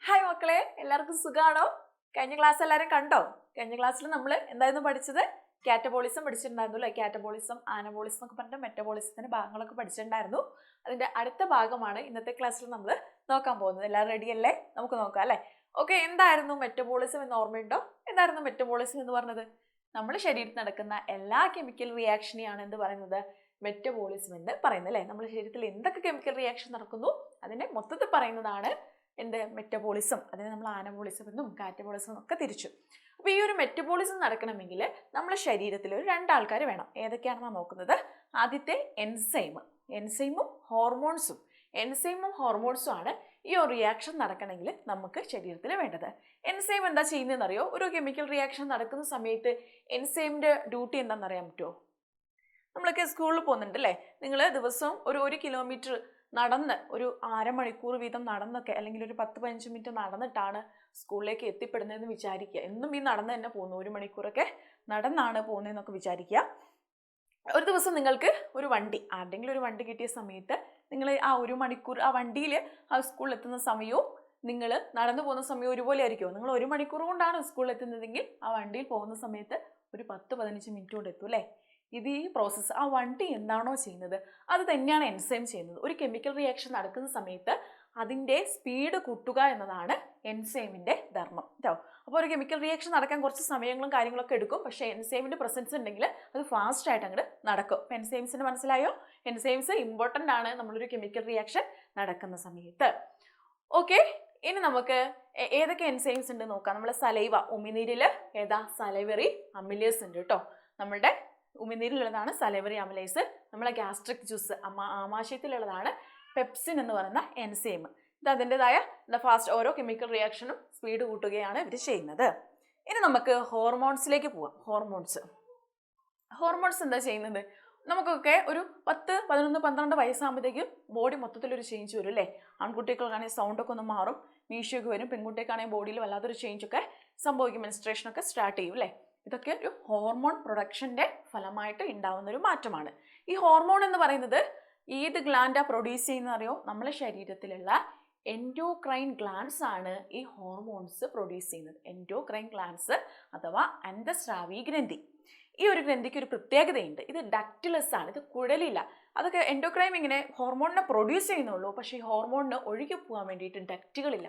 Hi മക്കളെ, എല്ലാവർക്കും സുഖാണോ? കഴിഞ്ഞ ക്ലാസ് എല്ലാവരും കണ്ടോ? കഴിഞ്ഞ ക്ലാസ്സിൽ നമ്മൾ എന്തായിരുന്നു പഠിച്ചത്? കാറ്റബോളിസം പഠിച്ചിട്ടുണ്ടായിരുന്നു അല്ലേ? കാറ്റബോളിസം, ആനബോളിസം എന്നൊക്കെ പറഞ്ഞിട്ട് മെറ്റബോളിസത്തിന്റെ ഭാഗങ്ങളൊക്കെ പഠിച്ചിട്ടുണ്ടായിരുന്നു. അതിന്റെ അടുത്ത ഭാഗമാണ് ഇന്നത്തെ ക്ലാസ്സിൽ നമ്മൾ നോക്കാൻ പോകുന്നത്. എല്ലാവരും റെഡി അല്ലേ? നമുക്ക് നോക്കാം അല്ലേ? ഓക്കെ, എന്തായിരുന്നു മെറ്റബോളിസം എന്ന് ഓർമ്മയുണ്ടോ? എന്തായിരുന്നു മെറ്റബോളിസം എന്ന് പറഞ്ഞത്? നമ്മുടെ ശരീരത്തിൽ നടക്കുന്ന എല്ലാ കെമിക്കൽ റിയാക്ഷനെയാണ് എന്ത് പറയുന്നത്? മെറ്റബോളിസം എന്ന് പറയുന്നത് അല്ലേ? നമ്മുടെ ശരീരത്തിൽ എന്തൊക്കെ കെമിക്കൽ റിയാക്ഷൻ നടക്കുന്നു അതിനെ മൊത്തത്തിൽ പറയുന്നതാണ് എന്ത്? മെറ്റബോളിസം. അതിനെ നമ്മൾ ആനബോളിസം എന്നും കാറ്റബോളിസം എന്നൊക്കെ തിരിച്ചു. അപ്പോൾ ഈ ഒരു മെറ്റബോളിസം നടക്കണമെങ്കിൽ നമ്മുടെ ശരീരത്തിൽ ഒരു രണ്ടാൾക്കാർ വേണം. ഏതൊക്കെയാണെന്നാണ് നോക്കുന്നത്. ആദ്യത്തെ എൻസൈമും ഹോർമോൺസും. എൻസൈമും ഹോർമോൺസും ആണ് ഈ ഒരു റിയാക്ഷൻ നടക്കണമെങ്കിൽ നമുക്ക് ശരീരത്തിൽ വേണ്ടത്. എൻസൈം എന്താ ചെയ്യുന്നതെന്ന് അറിയോ? ഒരു കെമിക്കൽ റിയാക്ഷൻ നടക്കുന്ന സമയത്ത് എൻസൈമിന്റെ ഡ്യൂട്ടി എന്താണെന്ന് അറിയാൻ പറ്റുമോ? നമ്മളൊക്കെ സ്കൂളിൽ പോകുന്നുണ്ട് അല്ലേ? നിങ്ങൾ ദിവസവും ഒരു കിലോമീറ്റർ നടന്ന് ഒരു അരമണിക്കൂർ വീതം നടന്നൊക്കെ, അല്ലെങ്കിൽ ഒരു 10-15 മിനിറ്റ് നടന്നിട്ടാണ് സ്കൂളിലേക്ക് എത്തിപ്പെടുന്നതെന്ന് വിചാരിക്കുക. എന്നും ഈ നടന്ന് തന്നെ പോകുന്നു, 1 മണിക്കൂറൊക്കെ നടന്നാണ് പോകുന്നതെന്നൊക്കെ വിചാരിക്കുക. ഒരു ദിവസം നിങ്ങൾക്ക് ഒരു വണ്ടി, ആരുടെങ്കിലും ഒരു വണ്ടി കിട്ടിയ സമയത്ത് നിങ്ങൾ ആ 1 മണിക്കൂർ ആ വണ്ടിയിൽ ആ സ്കൂളിൽ എത്തുന്ന സമയവും നിങ്ങൾ നടന്നു പോകുന്ന സമയവും ഒരുപോലെ ആയിരിക്കുമോ? നിങ്ങൾ 1 മണിക്കൂർ കൊണ്ടാണ് സ്കൂളിൽ എത്തുന്നതെങ്കിൽ ആ വണ്ടിയിൽ പോകുന്ന സമയത്ത് ഒരു 10-15 മിനിറ്റ് കൊണ്ട് എത്തും അല്ലേ? ഇത് ഈ പ്രോസസ്സ് ആ വണ്ടി എന്താണോ ചെയ്യുന്നത് അത് തന്നെയാണ് എൻസൈം ചെയ്യുന്നത്. ഒരു കെമിക്കൽ റിയാക്ഷൻ നടക്കുന്ന സമയത്ത് അതിൻ്റെ സ്പീഡ് കൂട്ടുക എന്നതാണ് എൻസൈമിൻ്റെ ധർമ്മം കേട്ടോ. അപ്പോൾ ഒരു കെമിക്കൽ റിയാക്ഷൻ നടക്കാൻ കുറച്ച് സമയങ്ങളും കാര്യങ്ങളൊക്കെ എടുക്കും. പക്ഷേ എൻസൈമിൻ്റെ പ്രസൻസ് ഉണ്ടെങ്കിൽ അത് ഫാസ്റ്റ് ആയിട്ട് അങ്ങോട്ട് നടക്കും. അപ്പോൾ എൻസൈംസിന് മനസ്സിലായോ? എൻസൈംസ് ഇമ്പോർട്ടൻ്റ് ആണ് നമ്മളൊരു കെമിക്കൽ റിയാക്ഷൻ നടക്കുന്ന സമയത്ത്. ഓക്കെ, ഇനി നമുക്ക് ഏതൊക്കെ എൻസൈംസ് ഉണ്ട് നോക്കാം. നമ്മളെ സലൈവ, ഉമിനീരിൽ ഏതാ? സലൈവറി അമിലേസ് ഉണ്ട് കേട്ടോ. നമ്മളുടെ ഉമിനീരിലുള്ളതാണ് സലൈവറി അമിലേസ്. നമ്മളെ ഗ്യാസ്ട്രിക് ജ്യൂസ്, ആമാശയത്തിലുള്ളതാണ് പെപ്സിൻ എന്ന് പറയുന്ന എൻസൈം. ഇത് അതിൻ്റെതായ ഫാസ്റ്റ് ഓരോ കെമിക്കൽ റിയാക്ഷനും സ്പീഡ് കൂട്ടുകയാണ് ഇവർ ചെയ്യുന്നത്. ഇനി നമുക്ക് ഹോർമോൺസിലേക്ക് പോവാം. ഹോർമോൺസ് എന്താ ചെയ്യുന്നത്? നമുക്കൊക്കെ ഒരു 10, 11, 12 വയസ്സാകുമ്പോഴത്തേക്കും ബോഡി മൊത്തത്തിലൊരു ചേഞ്ച് വരും അല്ലേ? ആൺകുട്ടികൾക്കാണെങ്കിൽ സൗണ്ടൊക്കെ ഒന്ന് മാറും, മീശയൊക്കെ വരും. പെൺകുട്ടികൾക്കാണെങ്കിൽ ബോഡിയിൽ വല്ലാത്തൊരു ചേഞ്ചൊക്കെ സംഭവിക്കും, മെൻസ്ട്രേഷനൊക്കെ സ്റ്റാർട്ട് ചെയ്യും അല്ലേ? ഇതൊക്കെ ഒരു ഹോർമോൺ പ്രൊഡക്ഷൻ്റെ ഫലമായിട്ട് ഉണ്ടാവുന്ന ഒരു മാറ്റമാണ്. ഈ ഹോർമോൺ എന്ന് പറയുന്നത് ഏത് ഗ്ലാൻഡാ പ്രൊഡ്യൂസ് ചെയ്യുന്നത് അറിയോ? നമ്മളെ ശരീരത്തിലുള്ള എൻഡോക്രൈൻ ഗ്ലാൻഡ്സ് ആണ് ഈ ഹോർമോൺസ് പ്രൊഡ്യൂസ് ചെയ്യുന്നത്. എൻഡോക്രൈൻ ഗ്ലാൻഡ്സ് അഥവാ അന്തസ്രാവി ഗ്രന്ഥി. ഈ ഒരു ഗ്രന്ഥിക്ക് ഒരു പ്രത്യേകതയുണ്ട്. ഇത് ഡക്റ്റിലസ് ആണ്, ഇത് കുഴലില്ല. അതൊക്കെ എൻഡോക്രൈൻ ഇങ്ങനെ ഹോർമോണിനെ പ്രൊഡ്യൂസ് ചെയ്യുന്നുള്ളൂ. പക്ഷേ ഈ ഹോർമോണിന് ഒഴുകി പോകാൻ വേണ്ടിയിട്ട് ഡക്റ്റുകളില്ല,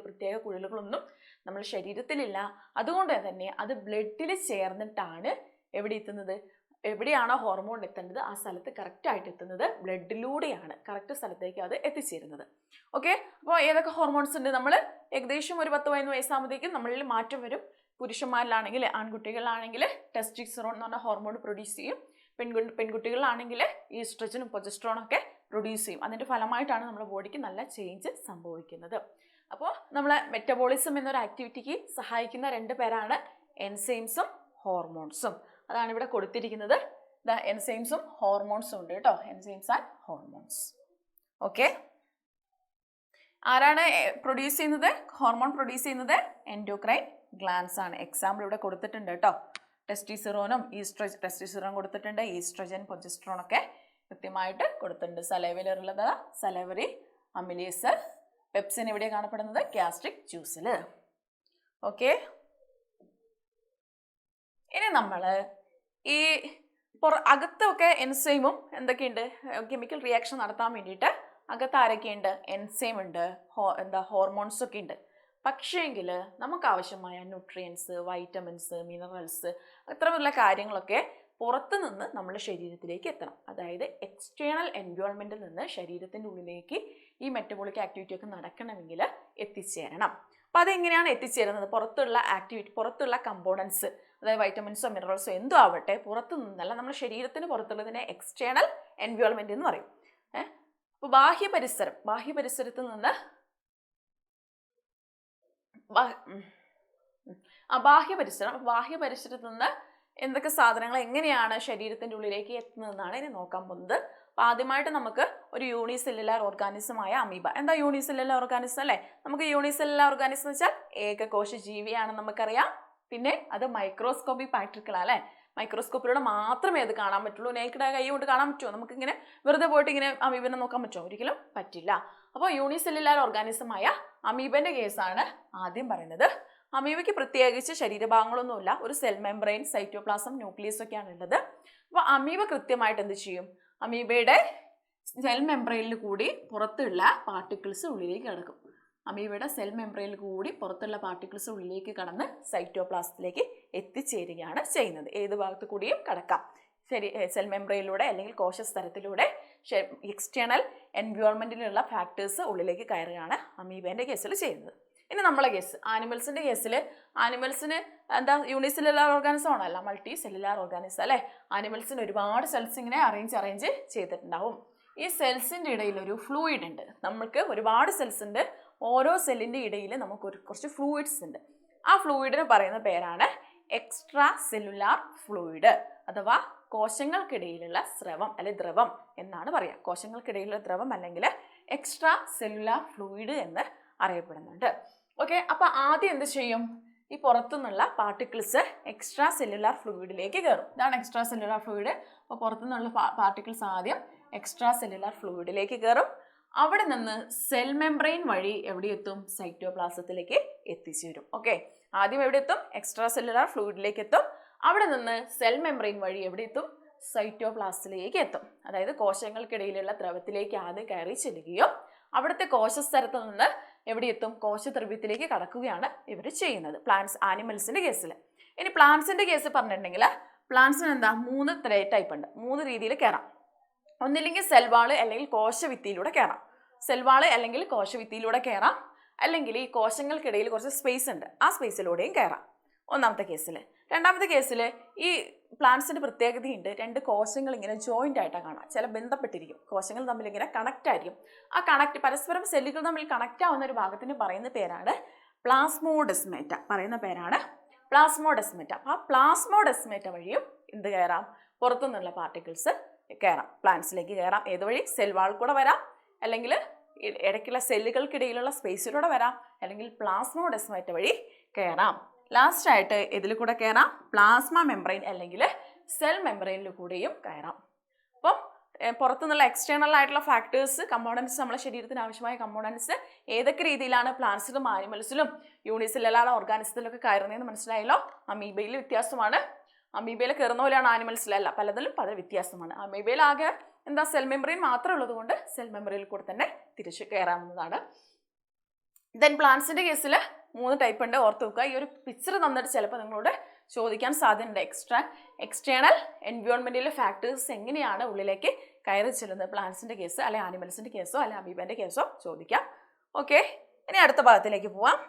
പ്രത്യേക കുഴലുകളൊന്നും നമ്മുടെ ശരീരത്തിലില്ല. അതുകൊണ്ട് തന്നെ അത് ബ്ലഡിൽ ചേർന്നിട്ടാണ് എവിടെ എത്തുന്നത്? എവിടെയാണോ ഹോർമോൺ എത്തേണ്ടത് ആ സ്ഥലത്ത് കറക്റ്റായിട്ട് എത്തുന്നത് ബ്ലഡിലൂടെയാണ്. കറക്റ്റ് സ്ഥലത്തേക്ക് അത് എത്തിച്ചേരുന്നത്. ഓക്കെ, അപ്പോൾ ഏതൊക്കെ ഹോർമോൺസ് ഉണ്ട്? നമ്മൾ ഏകദേശം ഒരു 10-15 വയസ്സാകുമ്പോഴത്തേക്കും നമ്മളിൽ മാറ്റം വരും. പുരുഷന്മാരിലാണെങ്കിൽ, ആൺകുട്ടികളിലാണെങ്കിൽ ടെസ്റ്റോസ്റ്ററോൺ എന്ന് പറഞ്ഞ ഹോർമോൺ പ്രൊഡ്യൂസ് ചെയ്യും. പെൺകുട്ടികളിലാണെങ്കിൽ ഈസ്ട്രജനും പ്രൊജസ്ട്രോണൊക്കെ പ്രൊഡ്യൂസ് ചെയ്യും. അതിൻ്റെ ഫലമായിട്ടാണ് നമ്മുടെ ബോഡിക്ക് നല്ല ചേഞ്ച് സംഭവിക്കുന്നത്. അപ്പോൾ നമ്മളെ മെറ്റബോളിസം എന്നൊരു ആക്ടിവിറ്റിക്ക് സഹായിക്കുന്ന 2 പേരാണ് എൻസൈംസും ഹോർമോൺസും. അതാണ് ഇവിടെ കൊടുത്തിരിക്കുന്നത്. എൻസൈംസും ഹോർമോൺസും ഉണ്ട് കേട്ടോ. Enzymes and hormones. ഓക്കെ, ആരാണ് പ്രൊഡ്യൂസ് ചെയ്യുന്നത്? ഹോർമോൺ പ്രൊഡ്യൂസ് ചെയ്യുന്നത് എൻഡോക്രൈൻ ഗ്ലാൻഡ്സ് ആണ്. എക്സാമ്പിൾ ഇവിടെ കൊടുത്തിട്ടുണ്ട് കേട്ടോ. ടെസ്റ്റോസ്റ്ററോണും ടെസ്റ്റോസ്റ്ററോൺ കൊടുത്തിട്ടുണ്ട്, ഈസ്ട്രജൻ, പ്രൊജസ്ട്രോൺ ഒക്കെ കൃത്യമായിട്ട് കൊടുത്തിട്ടുണ്ട്. സലൈവയിലുള്ളത് സലൈവറി അമിലേസ്, പെപ്സിൻ ഇവിടെ കാണപ്പെടുന്നത് ഗ്യാസ്ട്രിക് ജ്യൂസിൽ. ഓക്കെ, ഇനി നമ്മൾ ഈ അകത്തൊക്കെ എൻസൈമും എന്തൊക്കെയുണ്ട്? കെമിക്കൽ റിയാക്ഷൻ നടത്താൻ വേണ്ടിയിട്ട് അകത്ത് ആരൊക്കെയുണ്ട്? എൻസൈം ഉണ്ട്, ഹോർമോൺസ് ഒക്കെ ഉണ്ട്. പക്ഷേങ്കിൽ നമുക്ക് ആവശ്യമായ ന്യൂട്രിയൻസ്, വൈറ്റമിൻസ്, മിനറൽസ് അത്തരമുള്ള കാര്യങ്ങളൊക്കെ പുറത്തു നിന്ന് നമ്മുടെ ശരീരത്തിലേക്ക് എത്തണം. അതായത് എക്സ്റ്റേണൽ എൻവയോൺമെൻറ്റിൽ നിന്ന് ശരീരത്തിൻ്റെ ഉള്ളിലേക്ക് ഈ മെറ്റബോളിക് ആക്ടിവിറ്റി ഒക്കെ നടക്കണമെങ്കിൽ എത്തിച്ചേരണം. അപ്പോൾ അതെങ്ങനെയാണ് എത്തിച്ചേരുന്നത്? പുറത്തുള്ള കമ്പോണൻസ്, അതായത് വൈറ്റമിൻസോ മിനറൽസോ എന്തോ ആവട്ടെ, പുറത്തു നിന്നല്ല, നമ്മുടെ ശരീരത്തിന് പുറത്തുള്ളതിനെ എക്സ്റ്റേണൽ എൻവയോൺമെൻറ്റ് എന്ന് പറയും. അപ്പോൾ ബാഹ്യപരിസരത്ത് നിന്ന് ബാഹ്യപരിസരത്ത് നിന്ന് എന്തൊക്കെ സാധനങ്ങൾ എങ്ങനെയാണ് ശരീരത്തിൻ്റെ ഉള്ളിലേക്ക് എത്തുന്നതെന്നാണ് ഇനി നോക്കാൻ പോകുന്നത്. അപ്പോൾ ആദ്യമായിട്ട് നമുക്ക് ഒരു യൂണിസെല്ലുലാർ ഓർഗാനിസമായ അമീബ. എന്താ യൂണിസെല്ലുലാർ ഓർഗാനിസം അല്ലേ? നമുക്ക് യൂണിസെല്ലുലാർ ഓർഗാനിസം എന്ന് വെച്ചാൽ ഏകകോശ ജീവിയാണെന്ന് നമുക്കറിയാം. പിന്നെ അത് മൈക്രോസ്കോപ്പിക് പാർട്ടിക്കിളാണ് അല്ലേ? മൈക്രോസ്കോപ്പിലൂടെ മാത്രമേ അത് കാണാൻ പറ്റുള്ളൂ. നേക്കിടെ കൈ കൊണ്ട് കാണാൻ പറ്റുമോ? നമുക്കിങ്ങനെ വെറുതെ പോയിട്ട് ഇങ്ങനെ അമീബനെ നോക്കാൻ പറ്റുമോ? ഒരിക്കലും പറ്റില്ല. അപ്പോൾ യൂണിസെല്ലുലാർ ഓർഗാനിസമായ അമീബന്റെ കേസാണ് ആദ്യം പറയുന്നത്. അമീബയ്ക്ക് പ്രത്യേകിച്ച് ശരീരഭാഗങ്ങളൊന്നുമില്ല, ഒരു സെൽ മെംബ്രെയിൻ, സൈറ്റോപ്ലാസം, ന്യൂക്ലിയസ് ഒക്കെയാണ് ഉള്ളത്. അപ്പോൾ അമീബ കൃത്യമായിട്ട് എന്ത് ചെയ്യും? അമീബയുടെ സെൽ മെംബ്രെയിനിൽ കൂടി പുറത്തുള്ള പാർട്ടിക്കിൾസ് ഉള്ളിലേക്ക് കിടക്കും. അമീബയുടെ സെൽ മെംബ്രെയിനിൽ കൂടി പുറത്തുള്ള പാർട്ടിക്കിൾസ് ഉള്ളിലേക്ക് കടന്ന് സൈറ്റോപ്ലാസത്തിലേക്ക് എത്തിച്ചേരുകയാണ് ചെയ്യുന്നത്. ഏത് ഭാഗത്ത് കൂടിയും കടക്കാം. ശരി, സെൽ മെംബ്രെയിനിലൂടെ അല്ലെങ്കിൽ കോശസ്തരത്തിലൂടെ എക്സ്റ്റേണൽ എൻവയോൺമെന്റിലുള്ള ഫാക്ടേഴ്സ് ഉള്ളിലേക്ക് കയറുകയാണ് അമീബേന്റെ കേസിൽ ചെയ്യുന്നത്. ഇനി നമ്മളെ കേസ് ആനിമൽസിന്റെ കേസിൽ, ആനിമൽസിന് എന്താ യൂണിസെല്ലുലാർ ഓർഗാനിസം ആണല്ല, മൾട്ടി സെല്ലുലാർ ഓർഗാനിസം അല്ലേ. ആനിമൽസിന് ഒരുപാട് സെൽസ് ഇങ്ങനെ അറേഞ്ച് ചെയ്തിട്ടുണ്ടാവും. ഈ സെൽസിന്റെ ഇടയിൽ ഒരു ഫ്ലൂയിഡ് ഉണ്ട്. നമുക്ക് ഒരുപാട് സെൽസ് ഉണ്ട്, ഓരോ സെല്ലിന്റെ ഇടയിൽ നമുക്ക് കുറച്ച് ഫ്ലൂയിഡ്സ് ഉണ്ട്. ആ ഫ്ലൂയിഡിന് പറയുന്ന പേരാണ് എക്സ്ട്രാ സെല്ലുലാർ ഫ്ലൂയിഡ് അഥവാ കോശങ്ങൾക്കിടയിലുള്ള സ്രവം അല്ലെ ദ്രവം എന്നാണ് പറയുക. കോശങ്ങൾക്കിടയിലുള്ള ദ്രവം അല്ലെങ്കിൽ എക്സ്ട്രാ സെല്ലുലാർ ഫ്ലൂയിഡ് എന്ന് അറിയപ്പെടുന്നുണ്ട്. ഓക്കെ, അപ്പൊ ആദ്യം എന്ത് ചെയ്യും? ഈ പുറത്തുനിന്നുള്ള പാർട്ടിക്കിൾസ് എക്സ്ട്രാ സെല്ലുലാർ ഫ്ലൂയിഡിലേക്ക് കയറും. ഇതാണ് എക്സ്ട്രാ സെല്ലുലാർ ഫ്ലൂയിഡ്. അപ്പോൾ പുറത്തുനിന്നുള്ള പാർട്ടിക്കിൾസ് ആദ്യം എക്സ്ട്രാ സെല്ലുലാർ ഫ്ലൂയിഡിലേക്ക് കയറും. അവിടെ നിന്ന് സെൽ മെംബ്രെയിൻ വഴി എവിടെ എത്തും? സൈറ്റോപ്ലാസത്തിലേക്ക് എത്തിച്ചേരും. ഓക്കെ, ആദ്യം എവിടെ എത്തും? എക്സ്ട്രാ സെല്ലുലാർ ഫ്ലൂയിഡിലേക്ക് എത്തും. അവിടെ നിന്ന് സെൽ മെംബ്രെയിൻ വഴി എവിടെ എത്തും? സൈറ്റോപ്ലാസത്തിലേക്ക് എത്തും. അതായത് കോശങ്ങൾക്കിടയിലുള്ള ദ്രവത്തിലേക്ക് ആദ്യം കയറി ചെല്ലുകയോ അവിടുത്തെ കോശസ്തരത്ത് നിന്ന് എവിടെ എത്തും? കോശദ്രവ്യത്തിലേക്ക് കടക്കുകയാണ് ഇവർ ചെയ്യുന്നത് ആനിമൽസിന്റെ കേസിൽ. ഇനി പ്ലാന്റ്സിന്റെ കേസ് പറഞ്ഞിട്ടുണ്ടെങ്കിൽ പ്ലാന്റ്സിന് എന്താ 3 ടൈപ്പ് ഉണ്ട്. 3 രീതിയിൽ കയറാം. ഒന്നില്ലെങ്കിൽ സെൽവാള് അല്ലെങ്കിൽ കോശവിത്തിയിലൂടെ കയറാം. സെൽവാള് അല്ലെങ്കിൽ കോശവിത്തിയിലൂടെ കയറാം. അല്ലെങ്കിൽ ഈ കോശങ്ങൾക്കിടയിൽ കുറച്ച് സ്പേസ് ഉണ്ട്, ആ സ്പേസിലൂടെയും കയറാം ഒന്നാമത്തെ കേസിൽ. രണ്ടാമത്തെ കേസിൽ ഈ പ്ലാന്റ്സിന്റെ പ്രത്യേകതയുണ്ട്, 2 കോശങ്ങൾ ഇങ്ങനെ ജോയിന്റ് ആയിട്ടാണ് കാണാം. ചില ബന്ധപ്പെട്ടിരിക്കും, കോശങ്ങൾ തമ്മിൽ ഇങ്ങനെ കണക്റ്റ് ആയിരിക്കും. ആ പരസ്പരം സെല്ലുകൾ തമ്മിൽ കണക്റ്റ് ആവുന്ന ഒരു ഭാഗത്തിന് പറയുന്ന പേരാണ് പ്ലാസ്മോഡെസ്മേറ്റ. പറയുന്ന പേരാണ് പ്ലാസ്മോഡെസ്മേറ്റ. ആ പ്ലാസ്മോഡെസ്മേറ്റ വഴിയും എന്ത് കയറാം? പുറത്തുനിന്നുള്ള പാർട്ടിക്കിൾസ് കയറാം, പ്ലാന്റ്സിലേക്ക് കയറാം. ഏത് വഴി? സെൽവാൾ കൂടെ വരാം, അല്ലെങ്കിൽ ഇടയ്ക്കുള്ള സെല്ലുകൾക്കിടയിലുള്ള സ്പേസിലൂടെ വരാം, അല്ലെങ്കിൽ പ്ലാസ്മോഡെസ്മേറ്റ വഴി കയറാം. ലാസ്റ്റ് ആയിട്ട് ഇതിൽ കൂടെ കയറാം പ്ലാസ്മ മെംബ്രെയിൻ അല്ലെങ്കിൽ സെൽ മെംബ്രെയിനിൽ കൂടെയും കയറാം. അപ്പം പുറത്തുനിന്നുള്ള എക്സ്റ്റേണൽ ആയിട്ടുള്ള ഫാക്ടേഴ്സ്, കമ്പോണൻസ്, നമ്മുടെ ശരീരത്തിന് ആവശ്യമായ കമ്പോണൻസ് ഏതൊക്കെ രീതിയിലാണ് പ്ലാന്റ്സിലും ആനിമൽസിലും യൂണിസെല്ലുലാർ ഓർഗാനിസത്തിലൊക്കെ കയറുന്നതെന്ന് മനസ്സിലായല്ലോ. അമീബയിൽ വ്യത്യാസമാണ്. അമീബയിൽ കയറുന്ന പോലെയാണ് ആനിമൽസിലല്ല, പലതിലും പല വ്യത്യാസമാണ്. അമീബയിൽ ആകെ എന്താ സെൽ മെംബ്രെയിൻ മാത്രമേ ഉള്ളത് കൊണ്ട് സെൽ മെംബ്രെയിനിൽ കൂടെ തന്നെ തിരിച്ച് കയറാവുന്നതാണ്. ദെൻ പ്ലാന്റ്സിന്റെ കേസിൽ 3 ടൈപ്പ് ഉണ്ട്, ഓർത്ത് വെക്കുക. ഈ ഒരു പിക്ചർ തന്നിട്ട് ചിലപ്പോൾ നിങ്ങളോട് ചോദിക്കാൻ സാധ്യതയുണ്ട്. എക്സ്റ്റേണൽ എൻവയോൺമെന്റിലെ ഫാക്ടേഴ്സ് എങ്ങനെയാണ് ഉള്ളിലേക്ക് കയറി ചെല്ലുന്നത്? പ്ലാന്റ്സിന്റെ കേസ് അല്ലെ ആനിമൽസിന്റെ കേസോ അല്ലെ അമീബന്റെ കേസോ ചോദിക്കാം. ഓക്കെ, ഇനി അടുത്ത ഭാഗത്തിലേക്ക് പോവാം.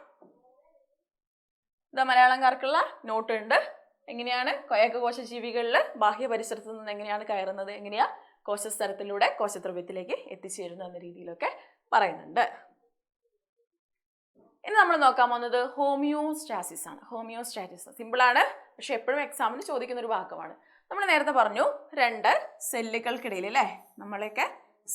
ഇത് മലയാളംകാർക്കുള്ള നോട്ട് ഉണ്ട്. എങ്ങനെയാണ് ഏകകോശ ജീവികളിൽ ബാഹ്യ പരിസരത്ത് നിന്ന് എങ്ങനെയാണ് കയറുന്നത്, എങ്ങനെയാ കോശസ്തരത്തിലൂടെ കോശദ്രവ്യത്തിലേക്ക് എത്തിച്ചേരുന്നു എന്ന രീതിയിലൊക്കെ പറയുന്നുണ്ട്. ഇനി നമ്മൾ നോക്കാൻ പോകുന്നത് ഹോമിയോസ്റ്റാസിസ് ആണ്. ഹോമിയോസ്റ്റാസിസ് സിമ്പിളാണ്, പക്ഷെ എപ്പോഴും എക്സാമിന് ചോദിക്കുന്ന ഒരു വാക്കുമാണ്. നമ്മൾ നേരത്തെ പറഞ്ഞു 2 സെല്ലുകൾക്കിടയിൽ അല്ലേ, നമ്മളെയൊക്കെ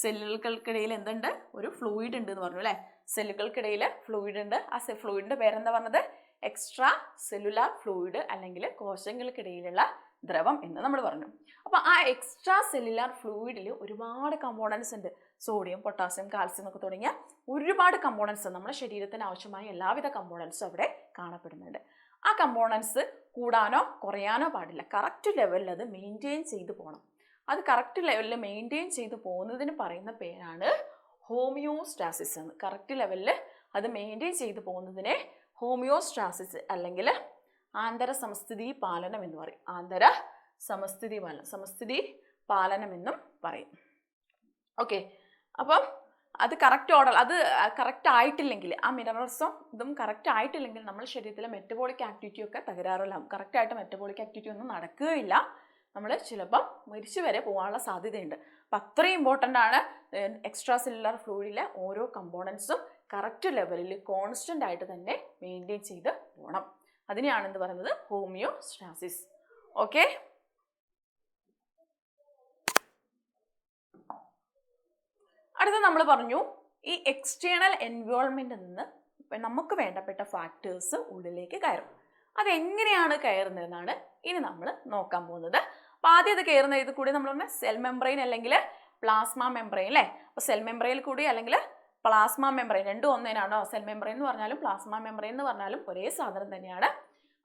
സെല്ലുകൾക്കിടയിൽ എന്തുണ്ട്? ഒരു ഫ്ലൂയിഡ് ഉണ്ട് എന്ന് പറഞ്ഞു അല്ലേ. സെല്ലുകൾക്കിടയിൽ ഫ്ലൂയിഡ് ഉണ്ട്. ആ ഫ്ലൂയിഡിന്റെ പേരെന്താ പറഞ്ഞത്? എക്സ്ട്രാ സെല്ലുലാർ ഫ്ലൂയിഡ് അല്ലെങ്കിൽ കോശങ്ങൾക്കിടയിലുള്ള ദ്രവം എന്ന് നമ്മൾ പറഞ്ഞു. അപ്പോൾ ആ എക്സ്ട്രാ സെല്ലുലാർ ഫ്ലൂയിഡിൽ ഒരുപാട് കമ്പോണൻസ് ഉണ്ട്. സോഡിയം, പൊട്ടാസ്യം, കാൽസ്യം എന്നൊക്കെ തുടങ്ങിയ ഒരുപാട് കമ്പോണൻസ്, നമ്മുടെ ശരീരത്തിന് ആവശ്യമായ എല്ലാവിധ കമ്പോണൻസും അവിടെ കാണപ്പെടുന്നുണ്ട്. ആ കമ്പോണൻസ് കൂടാനോ കുറയാനോ പാടില്ല. കറക്റ്റ് ലെവലിൽ അത് മെയിൻറ്റെയിൻ ചെയ്ത് പോകണം. അത് കറക്റ്റ് ലെവലിൽ മെയിൻറ്റെയിൻ ചെയ്ത് പോകുന്നതിന് പറയുന്ന പേരാണ് ഹോമിയോസ്റ്റാസിസ് എന്ന്. കറക്റ്റ് ലെവലിൽ അത് മെയിൻറ്റെയിൻ ചെയ്ത് പോകുന്നതിനെ ഹോമിയോസ്റ്റാസിസ് അല്ലെങ്കിൽ ആന്തര സമസ്ഥിതി പാലനം എന്ന് പറയും. ആന്തര സമസ്ഥിതി പാലനം എന്നും പറയും. ഓക്കെ, അപ്പം അത് കറക്റ്റ് ഓർഡർ, അത് കറക്റ്റ് ആയിട്ടില്ലെങ്കിൽ, ആ മിനറൽസും ഇതും കറക്റ്റ് ആയിട്ടില്ലെങ്കിൽ നമ്മുടെ ശരീരത്തിലെ മെറ്റബോളിക് ആക്ടിവിറ്റി ഒക്കെ തകരാറിലാവും. കറക്റ്റായിട്ട് മെറ്റബോളിക് ആക്ടിവിറ്റി ഒന്നും നടക്കുകയില്ല. നമ്മൾ ചിലപ്പം മരിച്ചു വരെ പോകാനുള്ള സാധ്യതയുണ്ട്. അപ്പം അത്രയും ഇമ്പോർട്ടൻ്റ് ആണ് എക്സ്ട്രാ സെല്ലുലാർ ഫ്ലൂയിഡിലെ ഓരോ കമ്പോണൻസും കറക്റ്റ് ലെവലിൽ കോൺസ്റ്റൻ്റ് ആയിട്ട് തന്നെ മെയിൻറ്റെയിൻ ചെയ്ത് പോകണം. അതിനെയാണ് എന്ത് പറയുന്നത്? ഹോമിയോസ്റ്റാസിസ്. ഓക്കെ, അടുത്ത നമ്മൾ പറഞ്ഞു ഈ എക്സ്റ്റേണൽ എൻവയോൺമെന്റിൽ നിന്ന് നമുക്ക് വേണ്ടപ്പെട്ട ഫാക്ടേഴ്സ് ഉള്ളിലേക്ക് കയറും. അതെങ്ങനെയാണ് കയറുന്നതെന്നാണ് ഇനി നമ്മൾ നോക്കാൻ പോകുന്നത്. അപ്പോൾ ആദ്യം അത് കയറുന്ന ഇത് കൂടി നമ്മൾ പറഞ്ഞ സെൽ മെംബ്രെയിൻ അല്ലെങ്കിൽ പ്ലാസ്മ മെംബ്രെയിൻ അല്ലേ. അപ്പോൾ സെൽ മെംബ്രെയിനിൽ കൂടി അല്ലെങ്കിൽ പ്ലാസ്മ മെംബ്രെയിൻ, രണ്ടും ഒന്നേനാണോ. സെൽ മെംബ്രെയിൻ എന്ന് പറഞ്ഞാലും പ്ലാസ്മ മെംബ്രെയിൻ എന്ന് പറഞ്ഞാലും ഒരേ സാധനം തന്നെയാണ്.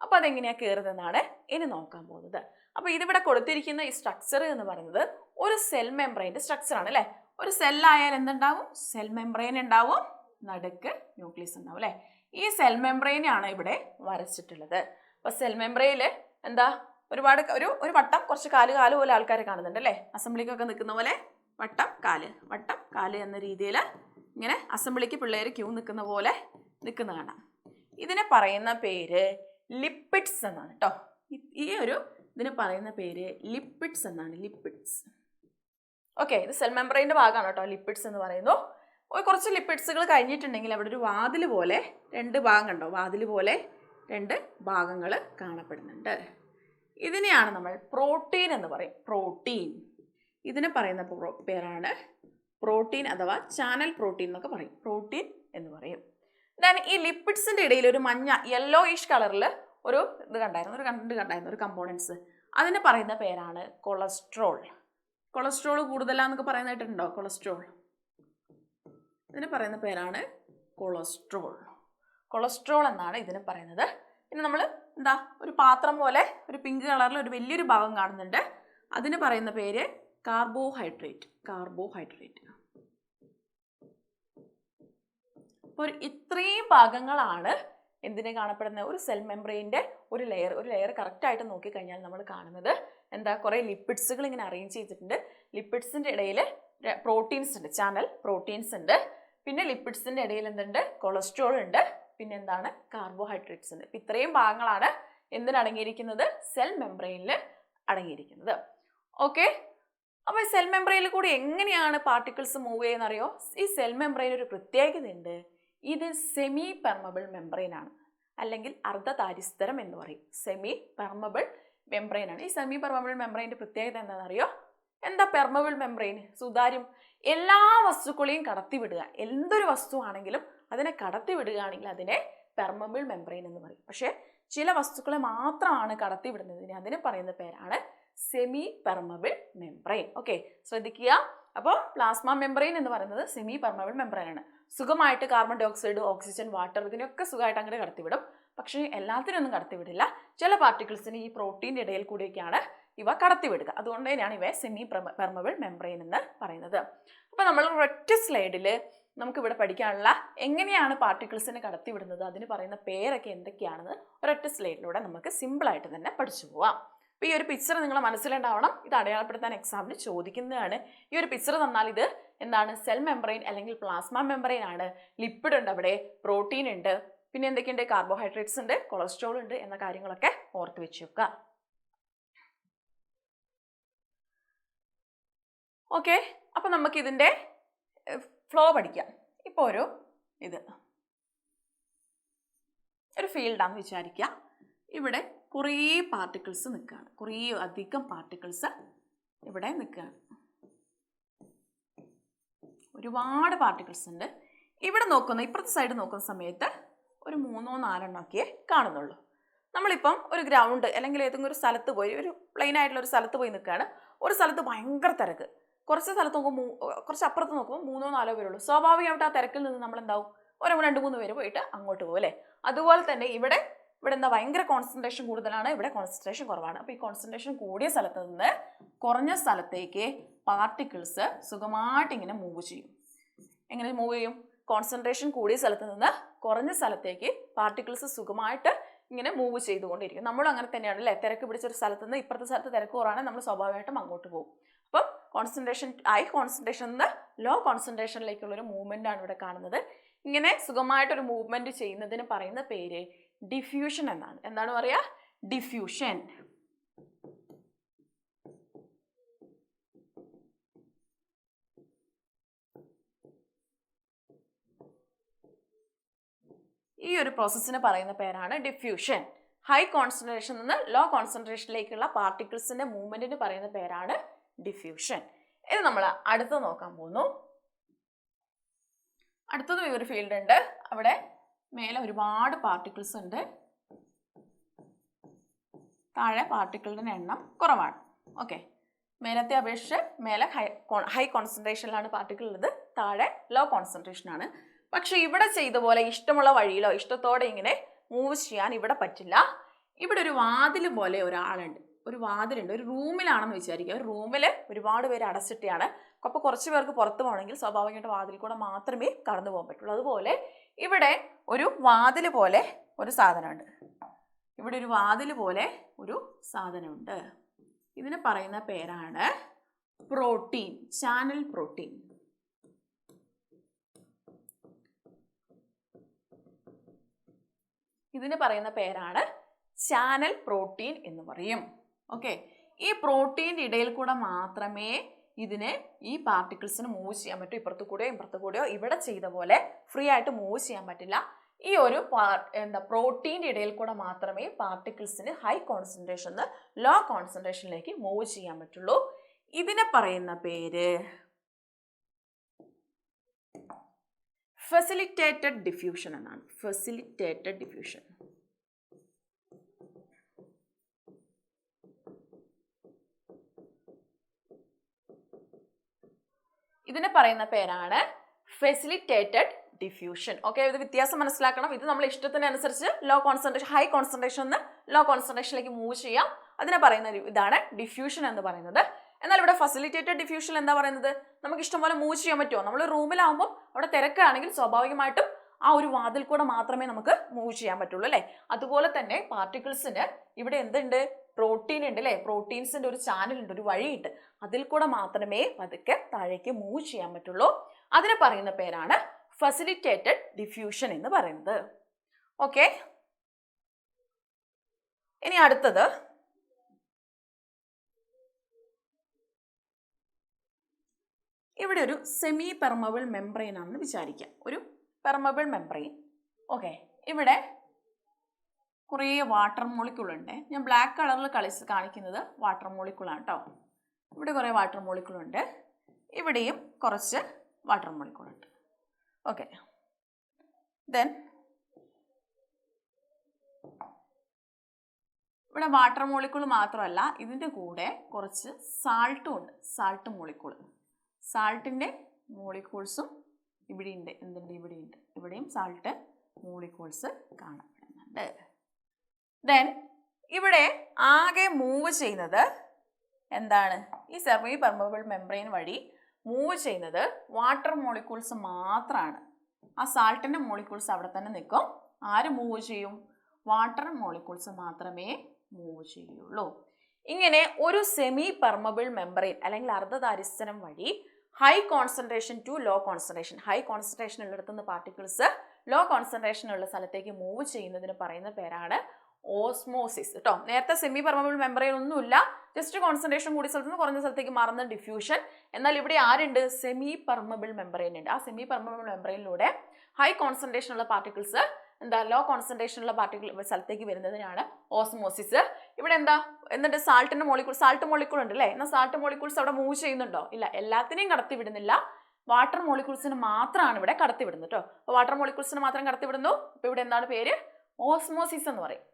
അപ്പോൾ അതെങ്ങനെയാണ് കയറുന്നതെന്നാണ് ഇനി നോക്കാൻ പോകുന്നത്. അപ്പോൾ ഇതിവിടെ കൊടുത്തിരിക്കുന്ന ഈ സ്ട്രക്ചർ എന്ന് പറയുന്നത് ഒരു സെൽ മെംബ്രെയിൻ്റെ സ്ട്രക്ചറാണ് അല്ലേ. ഒരു സെല്ലായാൽ എന്തുണ്ടാവും, സെൽ മെംബ്രെയിൻ ഉണ്ടാവും, നടുക്ക് ന്യൂക്ലിയസ് ഉണ്ടാവും അല്ലേ. ഈ സെൽ മെംബ്രെയിനാണ് ഇവിടെ വരച്ചിട്ടുള്ളത്. അപ്പോൾ സെൽ മെംബ്രെയിനിൽ എന്താ ഒരുപാട് ഒരു വട്ടം കുറച്ച് കാല് പോലെ ആൾക്കാരെ കാണുന്നുണ്ട് അല്ലേ. അസംബ്ലിക്കൊക്കെ നിൽക്കുന്ന പോലെ വട്ടം കാല് എന്ന രീതിയിൽ ഇങ്ങനെ അസംബ്ലിക്ക് പിള്ളേർ ക്യൂ നിൽക്കുന്ന പോലെ നിൽക്കുന്ന കാണാം. ഇതിനെ പറയുന്ന പേര് ലിപ്പിഡ്സ് എന്നാണ് കേട്ടോ. ഇതിന് പറയുന്ന പേര് ലിപ്പിഡ്സ് എന്നാണ്, ലിപ്പിഡ്സ്. ഓക്കെ, ഇത് സെൽ മെംബ്രെയിൻ്റെ ഭാഗമാണ് കേട്ടോ ലിപ്പിഡ്സ് എന്ന് പറയുന്നു. കുറച്ച് ലിപ്പിഡ്സുകൾ കഴിഞ്ഞിട്ടുണ്ടെങ്കിൽ അവിടെ ഒരു വാതിൽ പോലെ 2 ഭാഗം കണ്ടോ, വാതിൽ പോലെ 2 ഭാഗങ്ങൾ കാണപ്പെടുന്നുണ്ട്. ഇതിനെയാണ് നമ്മൾ പ്രോട്ടീൻ എന്ന് പറയും. പ്രോട്ടീൻ ഇതിനെ പറയുന്ന പേരാണ് പ്രോട്ടീൻ അഥവാ ചാനൽ പ്രോട്ടീൻ എന്നൊക്കെ പറയും. പ്രോട്ടീൻ എന്ന് പറയും. ദെൻ ഈ ലിപ്പിഡ്സിൻ്റെ ഇടയിൽ ഒരു മഞ്ഞ യെല്ലോയിഷ് കളറിൽ ഒരു കണ്ടായിരുന്നു ഒരു കമ്പോണൻസ്. അതിന് പറയുന്ന പേരാണ് കൊളസ്ട്രോൾ. കൊളസ്ട്രോൾ കൂടുതലാന്നൊക്കെ പറയുന്ന കേട്ടിട്ടുണ്ടോ? ഇതിന് പറയുന്ന പേരാണ് കൊളസ്ട്രോൾ എന്നാണ് ഇതിന് പറയുന്നത്. പിന്നെ നമ്മൾ ഒരു പാത്രം പോലെ ഒരു പിങ്ക് കളറിൽ ഒരു വലിയൊരു ഭാഗം കാണുന്നുണ്ട്. അതിന് പറയുന്ന പേര് കാർബോഹൈഡ്രേറ്റ്. അപ്പോൾ ഇത്രയും ഭാഗങ്ങളാണ് എന്തിനെ കാണപ്പെടുന്നത്, ഒരു സെൽ മെംബ്രെയിൻ്റെ ഒരു ലെയർ കറക്റ്റായിട്ട് നോക്കിക്കഴിഞ്ഞാൽ നമ്മൾ കാണുന്നത് കുറേ ലിപ്പിഡ്സുകൾ ഇങ്ങനെ അറേഞ്ച് ചെയ്തിട്ടുണ്ട്. ലിപ്പിഡ്സിൻ്റെ ഇടയിൽ പ്രോട്ടീൻസ് ഉണ്ട്, ചാനൽ പ്രോട്ടീൻസ് ഉണ്ട്. പിന്നെ ലിപ്പിഡ്സിൻ്റെ ഇടയിൽ എന്തുണ്ട്, കൊളസ്ട്രോൾ ഉണ്ട്. പിന്നെ കാർബോഹൈഡ്രേറ്റ്സ് ഉണ്ട്. ഇത്രയും ഭാഗങ്ങളാണ് എന്തിനടങ്ങിയിരിക്കുന്നത്, സെൽ മെംബ്രെയിനിൽ അടങ്ങിയിരിക്കുന്നത്. ഓക്കെ, അപ്പോൾ ഈ സെൽ മെംബ്രെയിനിൽ കൂടി എങ്ങനെയാണ് പാർട്ടിക്കിൾസ് മൂവ് ചെയ്യുന്നറിയോ? ഈ സെൽ മെംബ്രെയിൻ ഒരു പ്രത്യേകതയുണ്ട്. ഇത് സെമി പെർമബിൾ മെംബ്രെയിൻ ആണ്, അല്ലെങ്കിൽ അർദ്ധതാരിസ്തരം എന്ന് പറയും. സെമി പെർമബിൾ മെംബ്രെയിൻ ആണ്. ഈ സെമി പെർമബിൾ മെംബ്രെയിൻ്റെ പ്രത്യേകത എന്താണെന്നറിയോ? എന്താ പെർമബിൾ മെംബ്രെയിൻ? സുതാര്യം, എല്ലാ വസ്തുക്കളെയും കടത്തിവിടുക. എന്തൊരു വസ്തുവാണെങ്കിലും അതിനെ കടത്തിവിടുകയാണെങ്കിൽ അതിനെ പെർമബിൾ മെംബ്രെയിൻ എന്ന് പറയും. പക്ഷേ ചില വസ്തുക്കളെ മാത്രമാണ് കടത്തിവിടുന്നതിന് അതിന് പറയുന്ന പേരാണ് സെമി പെർമബിൾ മെംബ്രെയിൻ. ഓക്കെ, ശ്രദ്ധിക്കുക. അപ്പോൾ പ്ലാസ്മ മെംബ്രെയിൻ എന്ന് പറയുന്നത് സെമി പെർമബിൾ മെംബ്രെയിൻ ആണ്. സുഖമായിട്ട് carbon dioxide, oxygen, water ഇതിനൊക്കെ സുഖമായിട്ട് അങ്ങനെ കടത്തിവിടും. പക്ഷേ എല്ലാത്തിനൊന്നും കടത്തിവിടില്ല. ചില പാർട്ടിക്കിൾസിന് ഈ പ്രോട്ടീൻ്റെ ഇടയിൽ കൂടിയൊക്കെയാണ് ഇവ കടത്തിവിടുക. അതുകൊണ്ട് തന്നെയാണ് ഇവയെ സെമി പെർമബിൾ മെംബ്രെയിൻ എന്ന് പറയുന്നത്. അപ്പോൾ നമ്മൾ ഒരൊറ്റ സ്ലൈഡിൽ നമുക്കിവിടെ പഠിക്കാനുള്ള എങ്ങനെയാണ് പാർട്ടിക്കിൾസിനെ കടത്തിവിടുന്നത്, അതിന് പറയുന്ന പേരൊക്കെ എന്തൊക്കെയാണെന്ന് ഒരൊറ്റ സ്ലൈഡിലൂടെ നമുക്ക് സിമ്പിളായിട്ട് തന്നെ പഠിച്ചു പോവാം. അപ്പോൾ ഈ ഒരു പിക്ചർ നിങ്ങളെ മനസ്സിലുണ്ടാവണം. ഇത് അടയാളപ്പെടുത്താൻ എക്സാമിന് ചോദിക്കുന്നതാണ്. ഈ ഒരു പിക്ചർ തന്നാൽ ഇത് എന്താണ്, സെൽ മെംബ്രെയിൻ അല്ലെങ്കിൽ പ്ലാസ്മ മെംബ്രെയിൻ ആണ്. ലിപ്പിഡ് ഉണ്ട്, അവിടെ പ്രോട്ടീൻ ഉണ്ട്, പിന്നെ എന്തൊക്കെയുണ്ട്, കാർബോഹൈഡ്രേറ്റ്സ് ഉണ്ട്, കൊളസ്ട്രോൾ ഉണ്ട് എന്ന കാര്യങ്ങളൊക്കെ ഓർത്ത് വെച്ച് വെക്കുക. ഓക്കെ, അപ്പോൾ നമുക്കിതിൻ്റെ ഫ്ലോ പഠിക്കാം. ഇപ്പോൾ ഒരു ഫീൽഡാണെന്ന് വിചാരിക്കുക. ഇവിടെ കുറേ പാർട്ടിക്കിൾസ് നിൽക്കുകയാണ്, കുറേ അധികം പാർട്ടിക്കിൾസ് ഇവിടെ നിൽക്കുകയാണ്. ഒരുപാട് പാർട്ടിക്കിൾസ് ഉണ്ട്. ഇവിടെ ഇപ്പുറത്തെ സൈഡ് നോക്കുന്ന സമയത്ത് ഒരു 3-4 ഒക്കെ കാണുന്നുള്ളൂ. നമ്മളിപ്പം ഒരു ഗ്രൗണ്ട് അല്ലെങ്കിൽ ഏതെങ്കിലും ഒരു സ്ഥലത്ത് പോയി, ഒരു പ്ലെയിൻ ആയിട്ടുള്ള ഒരു സ്ഥലത്ത് പോയി നിൽക്കുകയാണ്. ഒരു സ്ഥലത്ത് ഭയങ്കര തിരക്ക്, കുറച്ച് സ്ഥലത്ത് നോക്കുമ്പോൾ കുറച്ച് അപ്പുറത്ത് നോക്കുമ്പോൾ 3-4 പേരുള്ളൂ. സ്വാഭാവികമായിട്ട് ആ തിരക്കിൽ നിന്ന് നമ്മൾ എന്താവും, 2-3 പേര് പോയിട്ട് അങ്ങോട്ട് പോകും അല്ലേ. അതുപോലെ തന്നെ ഇവിടെ ഭയങ്കര കോൺസെൻട്രേഷൻ കൂടുതലാണ്, ഇവിടെ കോൺസെൻട്രേഷൻ കുറവാണ്. അപ്പോൾ ഈ കോൺസെൻട്രേഷൻ കൂടിയ സ്ഥലത്ത് നിന്ന് കുറഞ്ഞ സ്ഥലത്തേക്ക് പാർട്ടിക്കിൾസ് സുഖമായിട്ട് ഇങ്ങനെ മൂവ് ചെയ്യും. എങ്ങനെ മൂവ് ചെയ്യും? കോൺസെൻട്രേഷൻ കൂടിയ സ്ഥലത്ത് നിന്ന് കുറഞ്ഞ സ്ഥലത്തേക്ക് പാർട്ടിക്കിൾസ് സുഖമായിട്ട് ഇങ്ങനെ മൂവ് ചെയ്തുകൊണ്ടിരിക്കും. നമ്മളും അങ്ങനെ തന്നെയാണ് അല്ലേ. തിരക്ക് പിടിച്ചൊരു സ്ഥലത്ത് നിന്ന് ഇപ്പുറത്തെ സ്ഥലത്ത് തിരക്ക് കുറവാണെങ്കിൽ നമ്മൾ സ്വാഭാവികമായിട്ടും അങ്ങോട്ട് പോകും. അപ്പം ഹൈ കോൺസെൻട്രേഷൻ നിന്ന് ലോ കോൺസെൻട്രേഷനിലേക്കുള്ളൊരു മൂവ്മെൻ്റ് ആണ് ഇവിടെ കാണുന്നത്. ഇങ്ങനെ സുഖമായിട്ടൊരു മൂവ്മെൻറ്റ് ചെയ്യുന്നതിന് പറയുന്ന പേര് ഡിഫ്യൂഷൻ എന്നാണ്. എന്താണ് പറയുക? ഡിഫ്യൂഷൻ. ഈ ഒരു പ്രോസസ്സിന് പറയുന്ന പേരാണ് ഡിഫ്യൂഷൻ. ഹൈ കോൺസെൻട്രേഷൻ നിന്ന് ലോ കോൺസെൻട്രേഷനിലേക്കുള്ള പാർട്ടിക്കിൾസിന്റെ മൂവ്മെന്റിന് പറയുന്ന പേരാണ് ഡിഫ്യൂഷൻ. ഇത് നമ്മൾ അടുത്ത് നോക്കാൻ പോകുന്നു. അടുത്തത് ഒരു ഫീൽഡ് ഉണ്ട്. അവിടെ മേലെ ഒരുപാട് പാർട്ടിക്കിൾസ് ഉണ്ട്, താഴെ പാർട്ടിക്കിളിന്റെ എണ്ണം കുറവാണ്. ഓക്കെ, മേലത്തെ അപേക്ഷിച്ച് മേലെ ഹൈ കോൺസെൻട്രേഷനിലാണ് പാർട്ടിക്കിൾ ഉള്ളത്, താഴെ ലോ കോൺസെൻട്രേഷൻ ആണ്. പക്ഷെ ഇവിടെ ചെയ്ത പോലെ ഇഷ്ടമുള്ള വഴിയിലോ ഇഷ്ടത്തോടെ ഇങ്ങനെ മൂവ് ചെയ്യാൻ ഇവിടെ പറ്റില്ല. ഇവിടെ ഒരു വാതിൽ പോലെ ഒരാളുണ്ട്, ഒരു വാതിലുണ്ട്, ഒരു റൂമിലാണെന്ന് വിചാരിക്കുക. ഒരു റൂമിൽ ഒരുപാട് പേര് അടച്ചിട്ടാണ്. അപ്പോൾ കുറച്ച് പേർക്ക് പുറത്ത് പോകണമെങ്കിൽ സ്വാഭാവികമായിട്ട് വാതിൽ കൂടെ മാത്രമേ കടന്നു പോകാൻ പറ്റുള്ളൂ. അതുപോലെ ഇവിടെ ഒരു വാതിൽ പോലെ ഒരു സാധനമുണ്ട്. ഇവിടെ ഒരു വാതിൽ പോലെ ഒരു സാധനമുണ്ട്. ഇതിന് പറയുന്ന പേരാണ് പ്രോട്ടീൻ, ചാനൽ പ്രോട്ടീൻ. ഇതിന് പറയുന്ന പേരാണ് ചാനൽ പ്രോട്ടീൻ എന്ന് പറയും. ഓക്കെ, ഈ പ്രോട്ടീൻ്റെ ഇടയിൽ കൂടെ മാത്രമേ ഈ പാർട്ടിക്കിൾസിന് മൂവ് ചെയ്യാൻ പറ്റൂ. ഇപ്പുറത്ത് കൂടെയോ ഇവിടെ ചെയ്ത പോലെ ഫ്രീ ആയിട്ട് മൂവ് ചെയ്യാൻ പറ്റില്ല. ഈ ഒരു പ്രോട്ടീൻ്റെ ഇടയിൽ കൂടെ മാത്രമേ പാർട്ടിക്കിൾസിന് ഹൈ കോൺസെൻട്രേഷൻ ലോ കോൺസെൻട്രേഷനിലേക്ക് മൂവ് ചെയ്യാൻ പറ്റുള്ളൂ. ഇതിനെ പറയുന്ന പേര് ഫെസിലിറ്റേറ്റഡ് ഡിഫ്യൂഷൻ എന്നാണ്. Facilitated diffusion. ഇതിനെ പറയുന്ന പേരാണ് ഫെസിലിറ്റേറ്റഡ് ഡിഫ്യൂഷൻ. ഓക്കെ, ഇത് വ്യത്യാസം മനസ്സിലാക്കണം. ഇത് നമ്മൾ ഇഷ്ടത്തിനനുസരിച്ച് low concentration high concentration low കോൺസെൻട്രേഷനിലേക്ക് മൂവ് ചെയ്യാം. അതിനെ പറയുന്ന ഇതാണ് ഡിഫ്യൂഷൻ എന്ന് പറയുന്നത്. എന്നാൽ ഇവിടെ ഫെസിലിറ്റേറ്റഡ് ഡിഫ്യൂഷൻ എന്താ പറയുന്നത്? നമുക്ക് ഇഷ്ടംപോലെ മൂവ് ചെയ്യാൻ പറ്റുമോ? നമ്മൾ റൂമിലാകുമ്പോൾ അവിടെ തിരക്കാണെങ്കിൽ സ്വാഭാവികമായിട്ടും ആ ഒരു വാതിൽ കൂടെ മാത്രമേ നമുക്ക് മൂവ് ചെയ്യാൻ പറ്റുള്ളൂ അല്ലേ? അതുപോലെ തന്നെ പാർട്ടിക്കിൾസിന് ഇവിടെ എന്തുണ്ട്? പ്രോട്ടീൻ ഉണ്ട് അല്ലേ? പ്രോട്ടീൻസിന്റെ ഒരു ചാനൽ ഉണ്ട്, ഒരു വഴിയുണ്ട്. അതിൽ കൂടെ മാത്രമേ പതുക്കെ താഴേക്ക് മൂവ് ചെയ്യാൻ പറ്റുള്ളൂ. അതിനെ പറയുന്ന പേരാണ് ഫെസിലിറ്റേറ്റഡ് ഡിഫ്യൂഷൻ എന്ന് പറയുന്നത്. ഓക്കെ, ഇനി അടുത്തത് ഇവിടെ ഒരു സെമി പെർമബിൾ മെംബ്രെയിൻ ആണെന്ന് വിചാരിക്കാം. ഒരു പെർമബിൾ മെംബ്രെയിൻ. ഓക്കെ, ഇവിടെ കുറേ വാട്ടർ മോളിക്യൂൾ ഉണ്ട്. ഞാൻ ബ്ലാക്ക് കളറിൽ കാണിക്കുന്നത് വാട്ടർ മോളിക്യൂളാണ് കേട്ടോ. ഇവിടെ കുറേ വാട്ടർ മോളിക്യൂൾ ഉണ്ട്, ഇവിടെയും കുറച്ച് വാട്ടർ മോളിക്യൂൾ ഉണ്ട്. ഓക്കെ, ദെൻ ഇവിടെ വാട്ടർ മോളിക്യൂൾ മാത്രമല്ല, ഇതിൻ്റെ കൂടെ കുറച്ച് സാൾട്ടും ഉണ്ട്. Salt molecule. സാൾട്ടിൻ്റെ മോളിക്യൂൾസും ഇവിടെയുണ്ട്. എന്തുണ്ട്? ഇവിടെയുണ്ട്. ഇവിടെയും സാൾട്ട് മോളിക്യൂൾസ് കാണപ്പെടുന്നുണ്ട്. ദെൻ ഇവിടെ ആകെ മൂവ് ചെയ്യുന്നത് എന്താണ്? ഈ സെമി പെർമബിൾ മെംബ്രെയിൻ വഴി മൂവ് ചെയ്യുന്നത് വാട്ടർ മോളിക്യൂൾസ് മാത്രമാണ്. ആ സാൾട്ടിൻ്റെ മോളിക്യൂൾസ് അവിടെ തന്നെ നിൽക്കും. ആര് മൂവ് ചെയ്യും? വാട്ടർ മോളിക്യൂൾസ് മാത്രമേ മൂവ് ചെയ്യുള്ളൂ. ഇങ്ങനെ ഒരു സെമി പെർമബിൾ മെംബ്രെയിൻ അല്ലെങ്കിൽ അർദ്ധതാരിസ്ഥനം വഴി high concentration to low concentration, high concentration ഉള്ളിടത്തുനിന്ന് പാർട്ടിക്കിൾസ് ലോ കോൺസെൻട്രേഷൻ ഉള്ള സ്ഥലത്തേക്ക് മൂവ് ചെയ്യുന്നതിന് പറയുന്ന പേരാണ് ഓസ്മോസിസ് കേട്ടോ. നേരത്തെ സെമി പെർമബിൾ മെംബ്രെയിൻ ഒന്നുമില്ല, ജസ്റ്റ് കോൺസെൻട്രേഷൻ കൂടിയ സ്ഥലത്ത് നിന്ന് കുറഞ്ഞ സ്ഥലത്തേക്ക് മാറുന്ന ഡിഫ്യൂഷൻ. എന്നാൽ ഇവിടെ ആരുണ്ട്? സെമി പെർമബിൾ മെംബ്രെയിൻ ഉണ്ട്. ആ സെമി പെർമബിൾ മെംബ്രെയിനിലൂടെ ഹൈ കോൺസെൻട്രേഷൻ ഉള്ള പാർട്ടിക്കിൾസ് ലോ കോൺസെൻട്രേഷൻ ഉള്ള പാർട്ടിക്കിൾ സ്ഥലത്തേക്ക് വരുന്നതിനാണ് ഓസ്മോസിസ്. ഇവിടെ എന്നിട്ട് സാൾട്ട് മോളിക്യൂൾ ഉണ്ട് അല്ലേ? എന്നാൽ സാൾട്ട് മോളിക്യൂൾസ് അവിടെ മൂവ് ചെയ്യുന്നുണ്ടോ? ഇല്ല, എല്ലാത്തിനെയും കടത്തി വിടുന്നില്ല. വാട്ടർ മോളിക്യൂൾസിന് മാത്രമാണ് ഇവിടെ കടത്തി വിടുന്നത് കേട്ടോ. അപ്പോൾ വാട്ടർ മോളിക്യൂൾസിന് മാത്രം കടത്തി വിടുന്നു. അപ്പോൾ ഇവിടെ എന്താണ് പേര്? ഓസ്മോസിസ് എന്ന് പറയും.